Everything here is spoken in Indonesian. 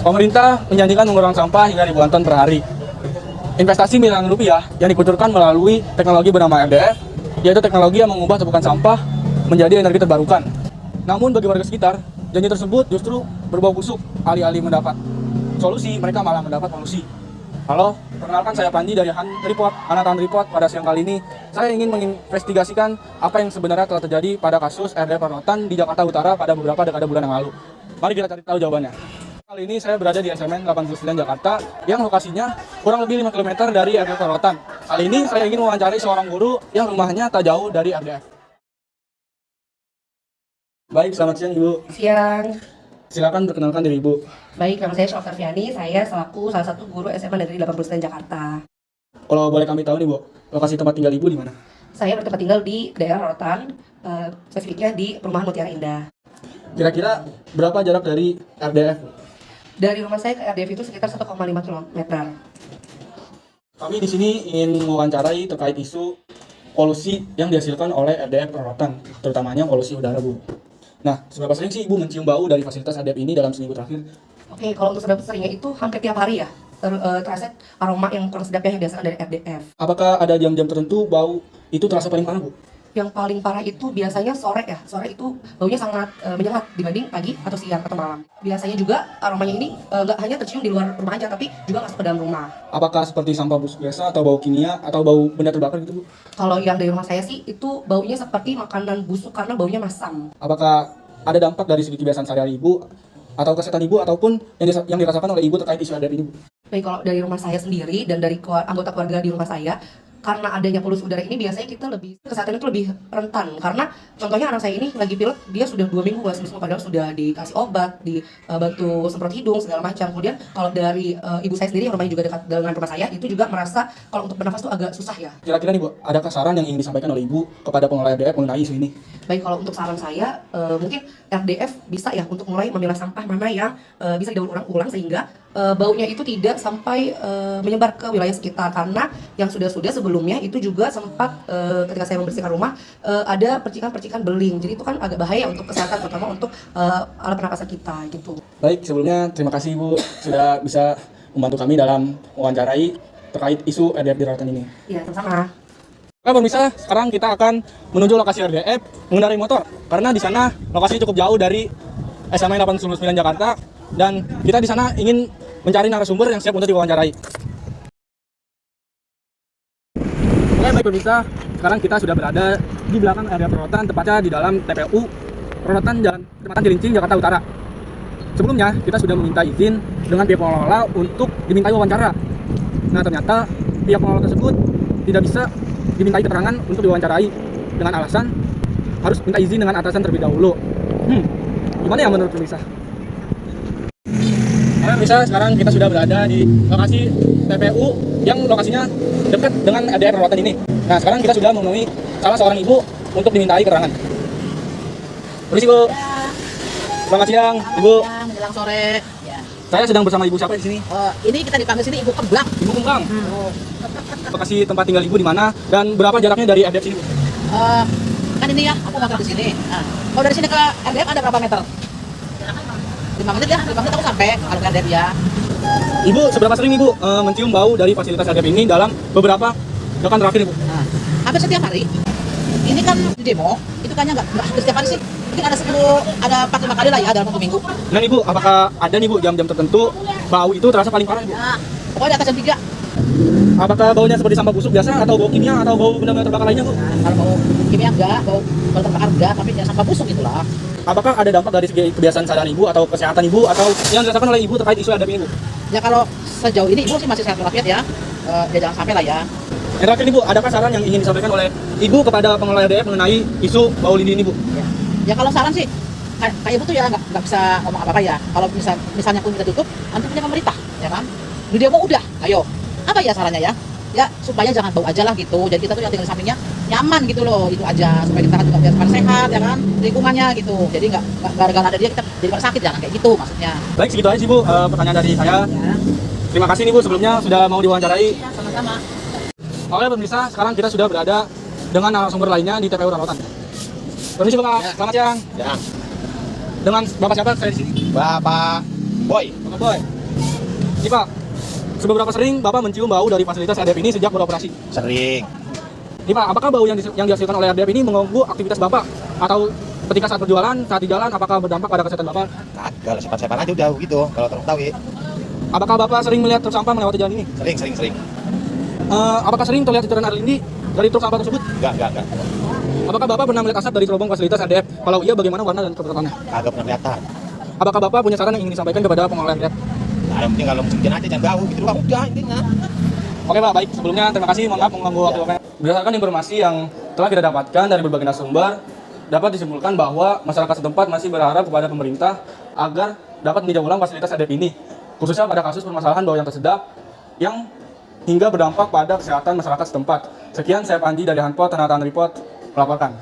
Pemerintah menjanjikan mengurangi sampah hingga ribuan ton per hari. Investasi miliaran rupiah yang dikucurkan melalui teknologi bernama RDF, yaitu teknologi yang mengubah tumpukan sampah menjadi energi terbarukan. Namun bagi warga sekitar, janji tersebut justru berbau busuk. Alih-alih mendapat solusi, mereka malah mendapat polusi. Halo, perkenalkan saya Panji dari Hanatan Report. Pada siang kali ini, saya ingin menginvestigasikan apa yang sebenarnya telah terjadi pada kasus RDF Rorotan di Jakarta Utara pada beberapa dekade bulan yang lalu. Mari kita cari tahu jawabannya. Kali ini saya berada di SMN 89 Jakarta yang lokasinya kurang lebih 5 km dari RDF Rorotan. Kali ini saya ingin mewawancari seorang guru yang rumahnya tak jauh dari RDF. Baik, selamat siang Ibu. Siang. Silakan perkenalkan diri Ibu. Baik, nama saya Syofar Fiani. Saya selaku salah satu guru SMA Negeri 89 Jakarta. Kalau boleh kami tahu nih Bu, lokasi tempat tinggal Ibu di mana? Saya bertempat tinggal di daerah Rorotan, spesifiknya di Perumahan Mutiara Indah. Kira-kira berapa jarak dari RDF? Dari rumah saya ke RDF itu sekitar 1,5 km. Kami di sini ingin mewawancarai terkait isu polusi yang dihasilkan oleh RDF Rorotan, terutamanya polusi udara Bu. Nah, seberapa sering sih Ibu mencium bau dari fasilitas RDF ini dalam seminggu terakhir? Oke, kalau untuk seberapa seringnya itu hampir tiap hari ya. Terasa aroma yang kurang sedap yang dihasilkan dari RDF. Apakah ada jam-jam tertentu bau itu terasa paling parah Bu? Yang paling parah itu biasanya sore ya. Sore itu baunya sangat menyengat dibanding pagi atau siang atau malam. Biasanya juga aromanya ini nggak hanya tercium di luar rumah aja, tapi juga masuk ke dalam rumah. Apakah seperti sampah busuk biasa atau bau kimia atau bau benda terbakar gitu Bu? Kalau yang dari rumah saya sih itu baunya seperti makanan busuk karena baunya masam. Apakah ada dampak dari segi kebiasaan sehari-hari Ibu atau kesehatan Ibu ataupun yang dirasakan oleh Ibu terkait isu RDF ini Bu? Baik, kalau dari rumah saya sendiri dan dari anggota keluarga di rumah saya, karena adanya polusi udara ini biasanya kita kesehatan itu lebih rentan. Karena contohnya anak saya ini lagi pilek, dia sudah 2 minggu nggak sembuh padahal sudah dikasih obat, dibantu semprot hidung segala macam. Kemudian kalau dari ibu saya sendiri yang rumahnya juga dekat dengan rumah saya, itu juga merasa kalau untuk bernafas itu agak susah ya. Kira-kira nih Bu, adakah saran yang ingin disampaikan oleh Ibu kepada pengelola RDF mengenai isu ini? Baik, kalau untuk saran saya, mungkin RDF bisa ya untuk mulai memilah sampah mana yang bisa didaur ulang sehingga baunya itu tidak sampai menyebar ke wilayah sekitar. Karena yang sudah sebelumnya itu juga sempat ketika saya membersihkan rumah ada percikan-percikan beling. Jadi itu kan agak bahaya untuk kesehatan, terutama untuk alat pernapasan kita gitu. Baik, sebelumnya terima kasih Ibu sudah bisa membantu kami dalam mewawancarai terkait isu RDF di Rorotan ini. Iya, sama-sama. Nah, pemirsa, sekarang kita akan menuju lokasi RDF mengendarai motor karena di sana lokasi cukup jauh dari SMA 89 Jakarta dan kita di sana ingin mencari narasumber yang siap untuk diwawancarai. Oke, baik pemirsa, sekarang kita sudah berada di belakang RDF Rorotan, tepatnya di dalam TPU Rorotan Jalan Kecamatan Cilincing, Jakarta Utara. Sebelumnya, kita sudah meminta izin dengan pihak pengelola untuk dimintai wawancara. Nah, ternyata pihak pengelola tersebut tidak bisa dimintai keterangan untuk diwawancarai dengan alasan harus minta izin dengan atasan terlebih dahulu. Gimana ya menurut pemirsa? Nah, pemirsa, sekarang kita sudah berada di lokasi TPU yang lokasinya dekat dengan RDF Rorotan ini. Nah, sekarang kita sudah menemui salah seorang ibu untuk dimintai keterangan. Permisi Bu. Ya. Selamat siang, Ibu. Siang, menjelang sore. Ya. Saya sedang bersama Ibu siapa di sini? Ini kita dipanggil sini Ibu Kembang. Ibu Kembang. Lokasi tempat tinggal Ibu di mana dan berapa jaraknya dari RDF sini, Bu? Kan ini ya, aku ngontrak di sini. Nah, kalau dari sini ke RDF ada berapa meter? 5 menit ya, 5 menit aku sampai kalau ke RDF ya. Ibu, seberapa sering Ibu mencium bau dari fasilitas RDF ini dalam beberapa pekan terakhir, Ibu? Nah, hampir setiap hari. Ini kan di demo, itu kayaknya nggak hampir setiap hari sih. Mungkin ada 4-5 kali lah ya dalam 1 minggu. Dan Ibu, apakah ada nih Bu jam-jam tertentu bau itu terasa paling parah, Ibu? Nah, pokoknya di atas jam 3. Apakah baunya seperti sampah busuk biasa atau bau kimia atau bau benda-benda terbakar lainnya, Bu? Nah, kalau bau kimia enggak, bau terbakar enggak, tapi ya sampah busuk gitu lah. Apakah ada dampak dari segi kebiasaan sehari Ibu atau kesehatan Ibu atau yang dirasakan oleh Ibu terkait isu RDF ini, Bu? Ya kalau sejauh ini Ibu sih masih sehat walafiat ya. Ya jangan sampai lah ya. Yang terakhir nih Bu, adakah saran yang ingin disampaikan oleh Ibu kepada pengelola RDF mengenai isu bau lidi ini, Bu? Ya kalau saran sih, kayak Ibu tuh ya nggak bisa ngomong apa-apa ya. Kalau misalnya pun kita tutup, nanti punya pemerintah, ya kan? Di demo udah, ayo. Apa ya sarannya ya? Ya supaya jangan bau aja lah gitu. Jadi kita tuh yang tinggal di sampingnya nyaman gitu loh, itu aja. Supaya kita kan juga biar sehat, ya kan? Lingkungannya gitu. Jadi nggak gara-gara ada dia kita jadi sakit, jangan kayak gitu maksudnya. Baik, segitu aja sih Bu pertanyaan dari saya. Ya. Terima kasih nih Bu sebelumnya sudah mau diwawancarai. Ya, sama-sama. Oke pemirsa, sekarang kita sudah berada dengan narasumber lainnya di TPU Rorotan. Permisi Bapak, Ya. selamat siang. Ya, Dengan Bapak siapa saya di sini? Bapak Boy. Bapak Boy. Nih Pak, seberapa sering Bapak mencium bau dari fasilitas RDF ini sejak beroperasi? Sering. Nih Pak, apakah bau yang dihasilkan oleh RDF ini mengganggu aktivitas Bapak? Atau ketika saat berjualan, saat di jalan, apakah berdampak pada kesehatan Bapak? Kagak, sepan-sepan aja udah gitu. Kalau truk tahu ya. Apakah Bapak sering melihat truk sampah melewati jalan ini? Sering. Apakah sering terlihat ceceran air lindi dari truk sampah tersebut? Enggak. Apakah Bapak pernah melihat asap dari terowong fasilitas RDF? Kalau iya, bagaimana warna dan kebetulannya? Kagak pernah kelihatan. Apakah Bapak punya saran yang ingin disampaikan kepada pengelola RDF? Nah, yang penting kalau musim hujan aja jangan bau gitu doang udah intinya. Oke Pak, baik. Sebelumnya terima kasih, mohon maaf mengganggu waktu Bapak. Berdasarkan informasi yang telah kita dapatkan dari berbagai narasumber, dapat disimpulkan bahwa masyarakat setempat masih berharap kepada pemerintah agar dapat meninjau ulang fasilitas RDF ini, khususnya pada kasus permasalahan bau yang tersedap yang hingga berdampak pada kesehatan masyarakat setempat. Sekian, saya Panji dari Hanpot, Tanatan Report, melaporkan.